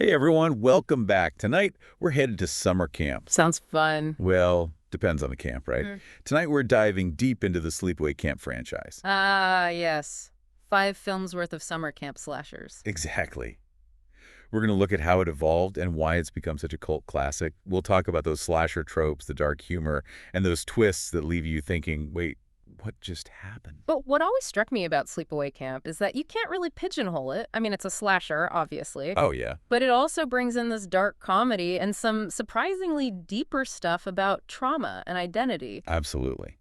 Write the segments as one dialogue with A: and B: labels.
A: Hey everyone, welcome back. Tonight, we're headed to summer camp.
B: Sounds fun.
A: Well, depends on the camp, right? Tonight, we're diving deep into the Sleepaway Camp franchise.
B: Ah, yes. 5 films worth of summer camp slashers.
A: Exactly. We're going to look at how it evolved and why it's become such a cult classic. We'll talk about those slasher tropes, the dark humor, and those twists that leave you thinking, wait, what just happened?
B: But what always struck me about Sleepaway Camp is that you can't really pigeonhole it. I mean, it's a slasher, obviously.
A: Oh, yeah.
B: But it also brings in this dark comedy and some surprisingly deeper stuff about trauma and identity.
A: Absolutely.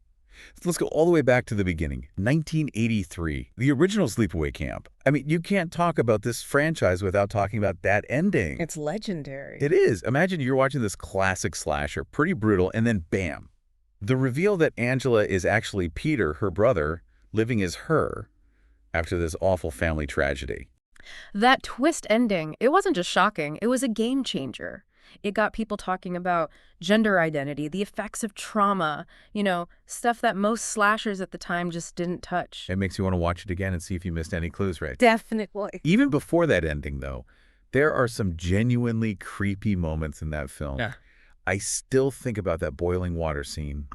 A: So let's go all the way back to the beginning, 1983, the original Sleepaway Camp. I mean, you can't talk about this franchise without talking about that ending.
B: It's legendary.
A: It is. Imagine you're watching this classic slasher, pretty brutal, and then bam. The reveal that Angela is actually Peter, her brother, living as her after this awful family tragedy.
B: That twist ending, it wasn't just shocking, it was a game changer. It got people talking about gender identity, the effects of trauma, stuff that most slashers at the time just didn't touch.
A: It makes you want to watch it again and see if you missed any clues, right?
B: Definitely.
A: Even before that ending, though, there are some genuinely creepy moments in that film.
C: Yeah.
A: I still think about that boiling water scene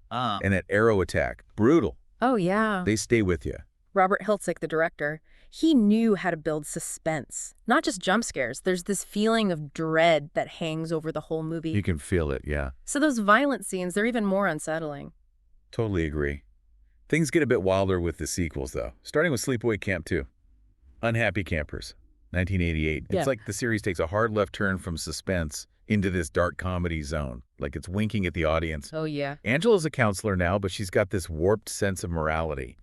A: and that arrow attack. Brutal.
B: Oh, yeah.
A: They stay with you.
B: Robert Hiltzik, the director, he knew how to build suspense, not just jump scares. There's this feeling of dread that hangs over the whole movie.
A: You can feel it, yeah.
B: So those violent scenes, they're even more unsettling.
A: Totally agree. Things get a bit wilder with the sequels, though, starting with Sleepaway Camp 2. Unhappy Campers, 1988.
B: Yeah.
A: It's like the series takes a hard left turn from suspense into this dark comedy zone, like it's winking at the audience.
B: Oh, yeah.
A: Angela's a counselor now, but she's got this warped sense of morality.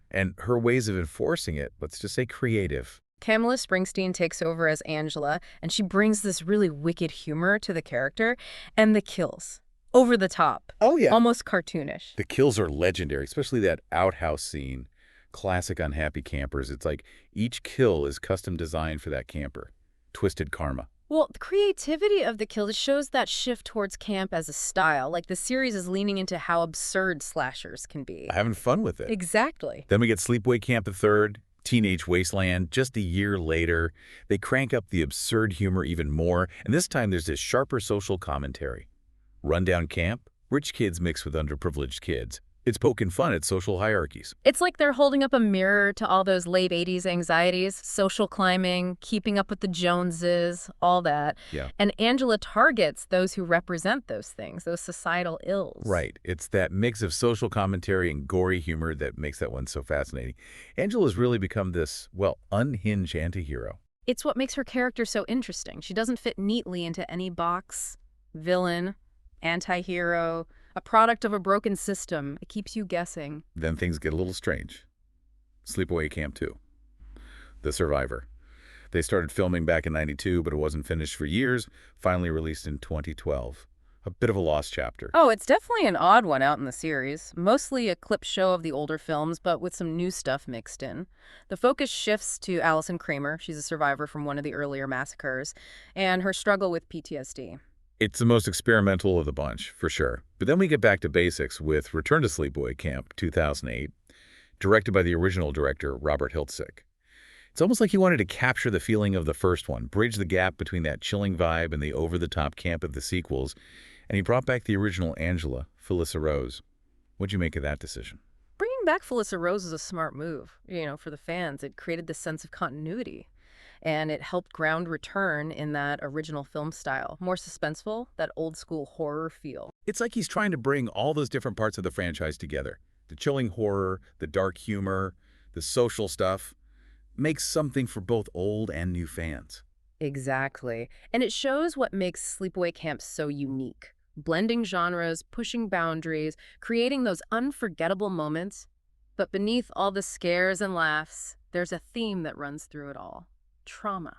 A: And her ways of enforcing it, let's just say creative.
B: Kamala Springsteen takes over as Angela, and she brings this really wicked humor to the character, and the kills. Over the top.
A: Oh, yeah.
B: Almost cartoonish.
A: The kills are legendary, especially that outhouse scene. Classic Unhappy Campers. It's like each kill is custom designed for that camper. Twisted karma.
B: Well, the creativity of the kills shows that shift towards camp as a style. Like, the series is leaning into how absurd slashers can be.
A: Having fun with it.
B: Exactly.
A: Then we get Sleepaway Camp the Third, Teenage Wasteland, just a year later. They crank up the absurd humor even more, and this time there's this sharper social commentary. Rundown camp, rich kids mixed with underprivileged kids. It's poking fun at social hierarchies.
B: It's like they're holding up a mirror to all those late 80s anxieties, social climbing, keeping up with the Joneses, all that.
A: Yeah.
B: And Angela targets those who represent those things, those societal ills.
A: Right. It's that mix of social commentary and gory humor that makes that one so fascinating. Angela's really become this, well, unhinged antihero.
B: It's what makes her character so interesting. She doesn't fit neatly into any box. Villain, anti-hero, a product of a broken system. It keeps you guessing.
A: Then things get a little strange. Sleepaway Camp 2. The Survivor. They started filming back in '92, but it wasn't finished for years, finally released in 2012. A bit of a lost chapter.
B: Oh, it's definitely an odd one out in the series. Mostly a clip show of the older films, but with some new stuff mixed in. The focus shifts to Allison Kramer. She's a survivor from one of the earlier massacres, and her struggle with PTSD.
A: It's the most experimental of the bunch, for sure. But then we get back to basics with Return to Sleepaway Camp 2008, directed by the original director, Robert Hiltzik. It's almost like he wanted to capture the feeling of the first one, bridge the gap between that chilling vibe and the over-the-top camp of the sequels, and he brought back the original Angela, Felissa Rose. What'd you make of that decision?
B: Bringing back Felissa Rose is a smart move, for the fans. It created this sense of continuity. And it helped ground Return in that original film style. More suspenseful, that old-school horror feel.
A: It's like he's trying to bring all those different parts of the franchise together. The chilling horror, the dark humor, the social stuff. Makes something for both old and new fans.
B: Exactly. And it shows what makes Sleepaway Camp so unique. Blending genres, pushing boundaries, creating those unforgettable moments. But beneath all the scares and laughs, there's a theme that runs through it all. Trauma,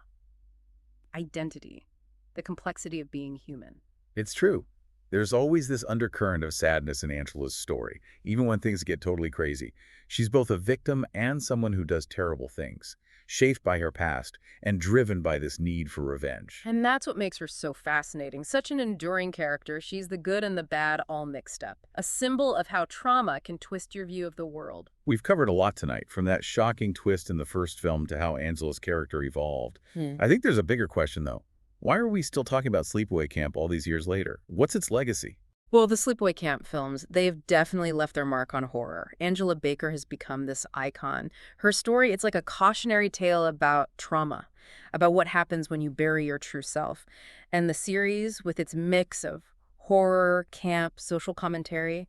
B: identity, the complexity of being human.
A: It's true. There's always this undercurrent of sadness in Angela's story, even when things get totally crazy. She's both a victim and someone who does terrible things. shaped by her past and driven by this need for revenge.
B: And that's what makes her so fascinating. Such an enduring character. She's the good and the bad all mixed up. A symbol of how trauma can twist your view of the world.
A: We've covered a lot tonight, from that shocking twist in the first film to how Angela's character evolved. I think there's a bigger question, though. Why are we still talking about Sleepaway Camp all these years later? What's its legacy?
B: Well, the Sleepaway Camp films, they've definitely left their mark on horror. Angela Baker has become this icon. Her story, it's like a cautionary tale about trauma, about what happens when you bury your true self. And the series, with its mix of horror, camp, social commentary,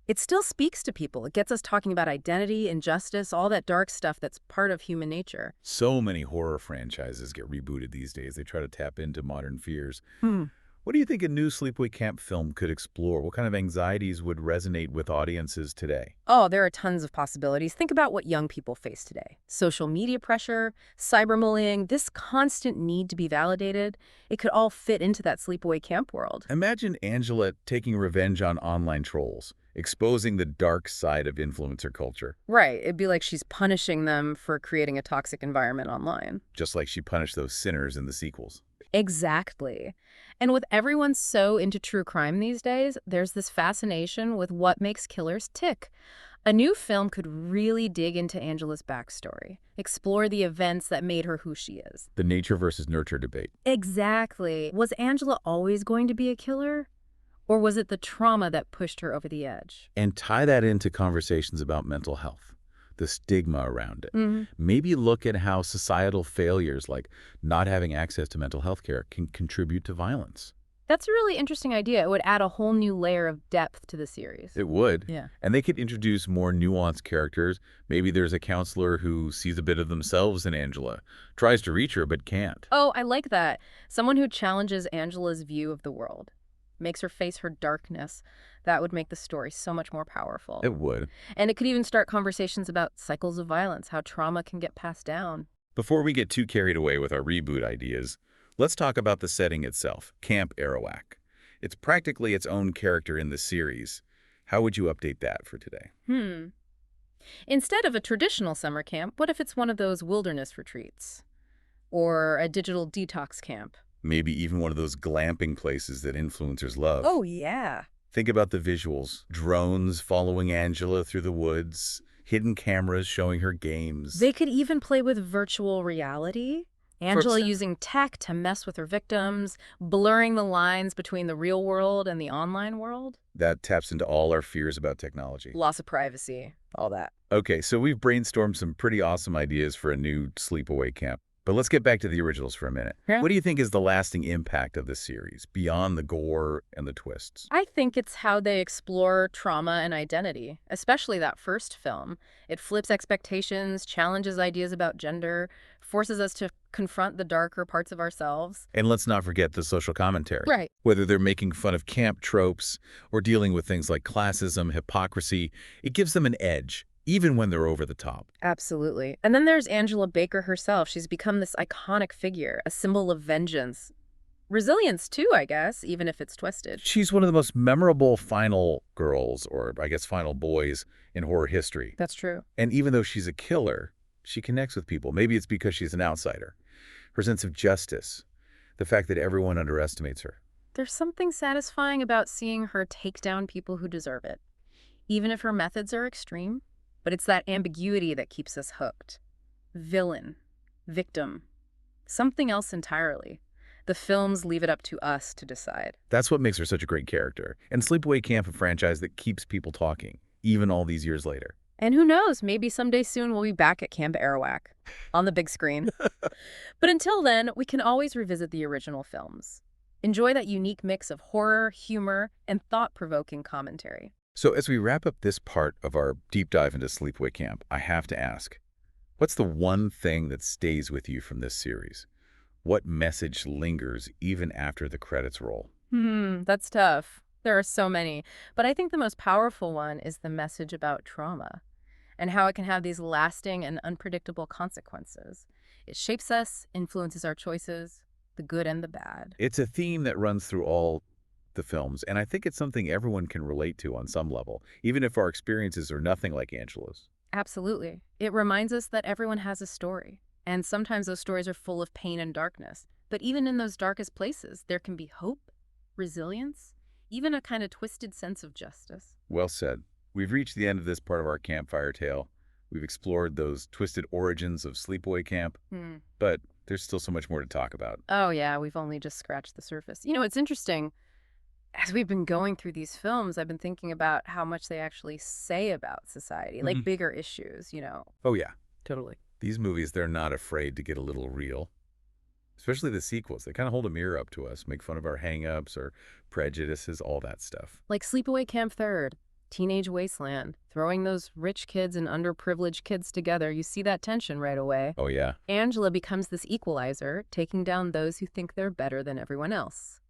B: it still speaks to people. It gets us talking about identity, injustice, all that dark stuff that's part of human nature.
A: So many horror franchises get rebooted these days. They try to tap into modern fears. What do you think a new Sleepaway Camp film could explore? What kind of anxieties would resonate with audiences today?
B: Oh, there are tons of possibilities. Think about what young people face today. Social media pressure, cyberbullying, this constant need to be validated. It could all fit into that Sleepaway Camp world.
A: Imagine Angela taking revenge on online trolls, exposing the dark side of influencer culture,
B: Right. It'd be like she's punishing them for creating a toxic environment online.
A: just like she punished those sinners in the sequels.
B: Exactly. And with everyone so into true crime these days, there's this fascination with what makes killers tick. A new film could really dig into Angela's backstory, explore the events that made her who she is.
A: The nature versus nurture debate.
B: Exactly. Was Angela always going to be a killer? Or was it the trauma that pushed her over the edge?
A: And tie that into conversations about mental health, the stigma around it.
B: Mm-hmm.
A: Maybe look at how societal failures like not having access to mental health care can contribute to violence.
B: That's a really interesting idea. It would add a whole new layer of depth to the series.
A: It would.
B: Yeah.
A: And they could introduce more nuanced characters. Maybe there's a counselor who sees a bit of themselves in Angela, tries to reach her but can't.
B: Oh, I like that. Someone who challenges Angela's view of the world, makes her face her darkness. That would make the story so much more powerful.
A: It would.
B: And it could even start conversations about cycles of violence, how trauma can get passed down.
A: Before we get too carried away with our reboot ideas, let's talk about the setting itself, Camp Arawak. It's practically its own character in the series. How would you update that for today?
B: Instead of a traditional summer camp, what if it's one of those wilderness retreats? Or a digital detox camp?
A: Maybe even one of those glamping places that influencers love.
B: Oh, yeah.
A: Think about the visuals. Drones following Angela through the woods, hidden cameras showing her games.
B: They could even play with virtual reality. Angela
A: example-
B: using tech to mess with her victims, blurring the lines between the real world and the online world.
A: That taps into all our fears about technology.
B: Loss of privacy, all that.
A: Okay, so we've brainstormed some pretty awesome ideas for a new Sleepaway Camp. But let's get back to the originals for a minute.
B: Yeah.
A: What do you think is the lasting impact of this series, beyond the gore and the twists?
B: I think it's how they explore trauma and identity, especially that first film. It flips expectations, challenges ideas about gender, forces us to confront the darker parts of ourselves.
A: And let's not forget the social commentary.
B: Right.
A: Whether they're making fun of camp tropes or dealing with things like classism, hypocrisy, it gives them an edge, even when they're over the top.
B: Absolutely. And then there's Angela Baker herself. She's become this iconic figure, a symbol of vengeance. Resilience, too, I guess, even if it's twisted.
A: She's one of the most memorable final girls, or I guess final boys, in horror history.
B: That's true.
A: And even though she's a killer, she connects with people. Maybe it's because she's an outsider. Her sense of justice, the fact that everyone underestimates her.
B: There's something satisfying about seeing her take down people who deserve it, even if her methods are extreme. But it's that ambiguity that keeps us hooked. Villain, victim, something else entirely. The films leave it up to us to decide.
A: That's what makes her such a great character. And Sleepaway Camp, a franchise that keeps people talking, even all these years later.
B: And who knows, maybe someday soon we'll be back at Camp Arawak on the big screen. But until then, we can always revisit the original films. Enjoy that unique mix of horror, humor, and thought-provoking commentary.
A: So as we wrap up this part of our deep dive into Sleepaway Camp, I have to ask, what's the one thing that stays with you from this series? What message lingers even after the credits roll?
B: That's tough. There are so many. But I think the most powerful one is the message about trauma and how it can have these lasting and unpredictable consequences. It shapes us, influences our choices, the good and the bad.
A: It's a theme that runs through all the films, and I think it's something everyone can relate to on some level, even if our experiences are nothing like Angela's.
B: Absolutely. It reminds us that everyone has a story, And sometimes those stories are full of pain and darkness. But even in those darkest places, there can be hope, resilience, even a kind of twisted sense of justice.
A: Well said. We've reached the end of this part of our campfire tale. We've explored those twisted origins of Sleepaway Camp, but there's still so much more to talk about.
B: Oh, yeah, we've only just scratched the surface. You know, it's interesting. As we've been going through these films, I've been thinking about how much they actually say about society, like bigger issues, you know.
A: Oh, yeah.
B: Totally.
A: These movies, they're not afraid to get a little real. Especially the sequels. They kind of hold a mirror up to us, make fun of our hang-ups or prejudices, all that stuff.
B: Like Sleepaway Camp 3rd, Teenage Wasteland, throwing those rich kids and underprivileged kids together, you see that tension right away.
A: Oh, yeah.
B: Angela becomes this equalizer, taking down those who think they're better than everyone else.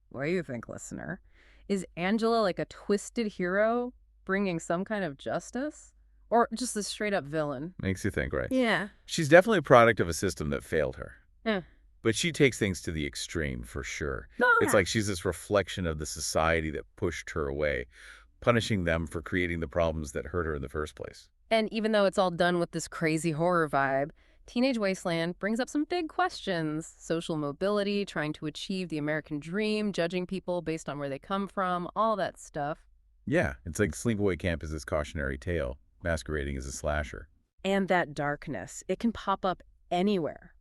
B: What do you think, listener? Is Angela like a twisted hero, bringing some kind of justice? Or just a straight-up villain?
A: Makes you think, right?
B: Yeah.
A: She's definitely a product of a system that failed her.
B: Eh.
A: But she takes things to the extreme, for sure.
B: Oh,
A: It's
B: yeah.
A: like she's this reflection of the society that pushed her away, punishing them for creating the problems that hurt her in the first place.
B: And even though it's all done with this crazy horror vibe, Teenage Wasteland brings up some big questions. Social mobility, trying to achieve the American dream, judging people based on where they come from, all that stuff.
A: Yeah, it's like Sleepaway Camp is this cautionary tale, masquerading as a slasher.
B: And that darkness, it can pop up anywhere.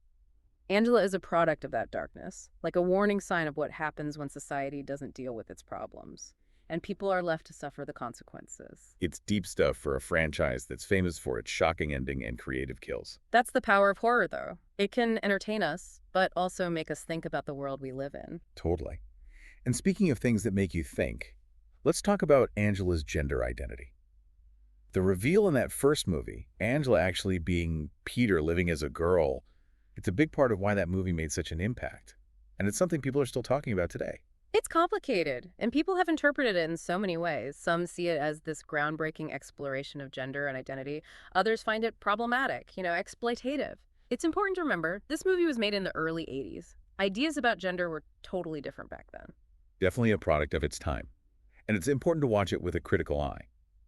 B: Angela is a product of that darkness, like a warning sign of what happens when society doesn't deal with its problems, and people are left to suffer the consequences.
A: It's deep stuff for a franchise that's famous for its shocking ending and creative kills.
B: That's the power of horror, though. It can entertain us, but also make us think about the world we live in.
A: Totally. And speaking of things that make you think, let's talk about Angela's gender identity. The reveal in that first movie, Angela actually being Peter living as a girl, it's a big part of why that movie made such an impact. And it's something people are still talking about today.
B: It's complicated, and people have interpreted it in so many ways. Some see it as this groundbreaking exploration of gender and identity. Others find it problematic, exploitative. It's important to remember, this movie was made in the early 80s. Ideas about gender were totally different back then.
A: Definitely a product of its time. And it's important to watch it with a critical eye.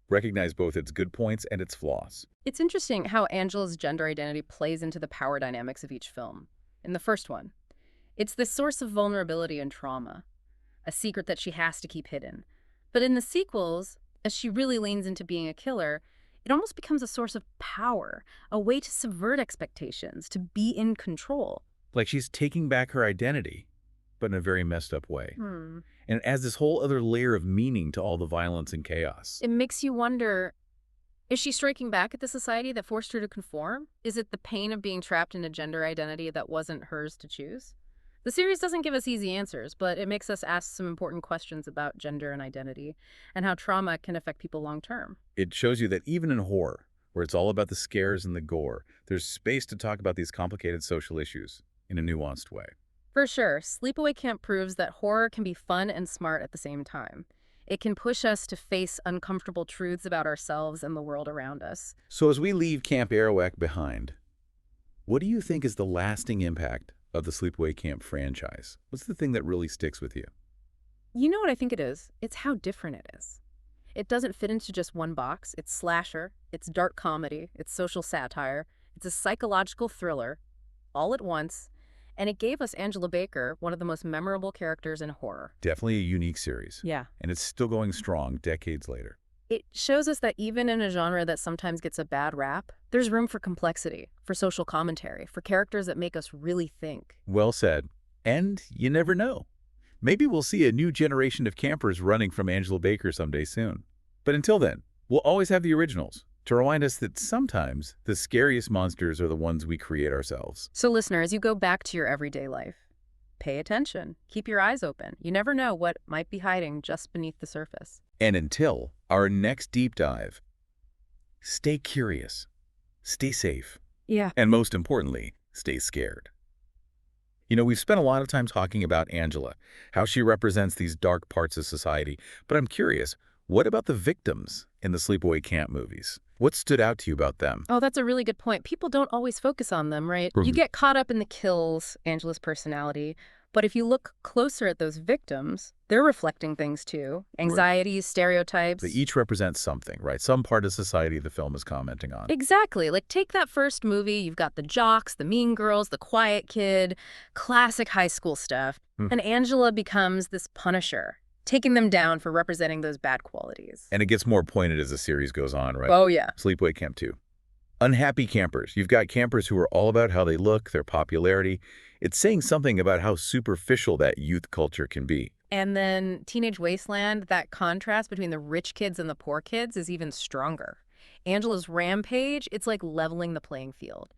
A: Recognize both its good points and its flaws.
B: It's interesting how Angela's gender identity plays into the power dynamics of each film. In the first one, it's this source of vulnerability and trauma, a secret that she has to keep hidden. But in the sequels, as she really leans into being a killer, it almost becomes a source of power, a way to subvert expectations, to be in control.
A: Like she's taking back her identity, but in a very messed up way. And it adds this whole other layer of meaning to all the violence and chaos.
B: It makes you wonder, is she striking back at the society that forced her to conform? Is it the pain of being trapped in a gender identity that wasn't hers to choose? The series doesn't give us easy answers, but it makes us ask some important questions about gender and identity and how trauma can affect people long term.
A: It shows you that even in horror, where it's all about the scares and the gore, there's space to talk about these complicated social issues in a nuanced way.
B: For sure, Sleepaway Camp proves that horror can be fun and smart at the same time. It can push us to face uncomfortable truths about ourselves and the world around us.
A: So as we leave Camp Arawak behind, what do you think is the lasting impact of the Sleepaway Camp franchise? What's the thing that really sticks with you?
B: You know what I think it is? It's how different it is. It doesn't fit into just one box. It's slasher, it's dark comedy, it's social satire, it's a psychological thriller, all at once, and it gave us Angela Baker, one of the most memorable characters in horror.
A: Definitely a unique series.
B: Yeah.
A: And it's still going strong decades later.
B: It shows us that even in a genre that sometimes gets a bad rap, there's room for complexity, for social commentary, for characters that make us really think.
A: Well said. And you never know. Maybe we'll see a new generation of campers running from Angela Baker someday soon. But until then, we'll always have the originals to remind us that sometimes the scariest monsters are the ones we create ourselves.
B: So listener, as you go back to your everyday life, pay attention. Keep your eyes open. You never know what might be hiding just beneath the surface.
A: And until our next deep dive, stay curious, stay safe,
B: Yeah.
A: and most importantly, stay scared. We've spent a lot of time talking about Angela, how she represents these dark parts of society, but I'm curious, What about the victims in the Sleepaway Camp movies? What stood out to you about them?
B: Oh, that's a really good point. People don't always focus on them, right? You
A: Mhm.
B: get caught up in the kills, Angela's personality. But if you look closer at those victims, they're reflecting things too. Anxieties, stereotypes.
A: They each represent something, right? Some part of society the film is commenting on.
B: Exactly. Like, take that first movie. You've got the jocks, the mean girls, the quiet kid, classic high school stuff.
A: Hmm.
B: And Angela becomes this punisher, taking them down for representing those bad qualities.
A: And it gets more pointed as the series goes on, right?
B: Oh, yeah.
A: Sleepaway Camp 2. Unhappy campers. You've got campers who are all about how they look, their popularity. It's saying something about how superficial that youth culture can be.
B: And then Teenage Wasteland, that contrast between the rich kids and the poor kids is even stronger. Angela's rampage, it's like leveling the playing field,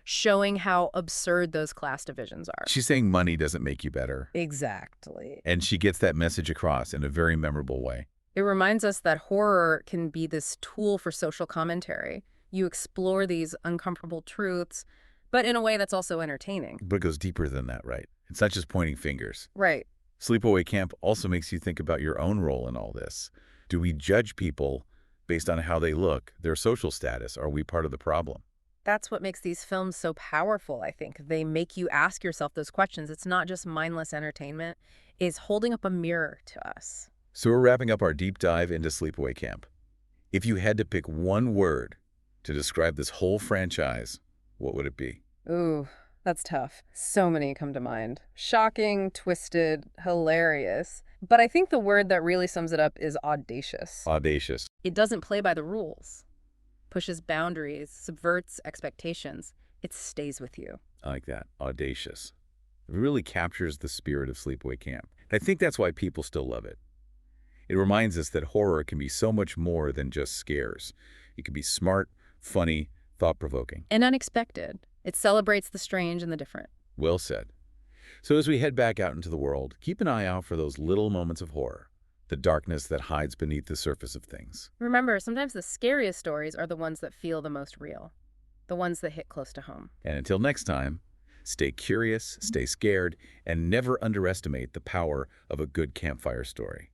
B: showing how absurd those class divisions are.
A: She's saying money doesn't make you better.
B: Exactly.
A: And she gets that message across in a very memorable way.
B: It reminds us that horror can be this tool for social commentary. You explore these uncomfortable truths, but in a way that's also entertaining.
A: But it goes deeper than that, right? It's not just pointing fingers.
B: Right.
A: Sleepaway Camp also makes you think about your own role in all this. Do we judge people based on how they look, their social status? Are we part of the problem?
B: That's what makes these films so powerful, I think. They make you ask yourself those questions. It's not just mindless entertainment. It's holding up a mirror to us.
A: So we're wrapping up our deep dive into Sleepaway Camp. If you had to pick one word to describe this whole franchise, what would it be?
B: Ooh, that's tough. So many come to mind. Shocking, twisted, hilarious. But I think the word that really sums it up is audacious.
A: Audacious.
B: It doesn't play by the rules, pushes boundaries, subverts expectations. It stays with you.
A: I like that. Audacious. It really captures the spirit of Sleepaway Camp. And I think that's why people still love it. It reminds us that horror can be so much more than just scares. It can be smart, funny, thought-provoking.
B: And unexpected. It celebrates the strange and the different.
A: Well said. So as we head back out into the world, keep an eye out for those little moments of horror, the darkness that hides beneath the surface of things.
B: Remember, sometimes the scariest stories are the ones that feel the most real, the ones that hit close to home.
A: And until next time, stay curious, stay scared, and never underestimate the power of a good campfire story.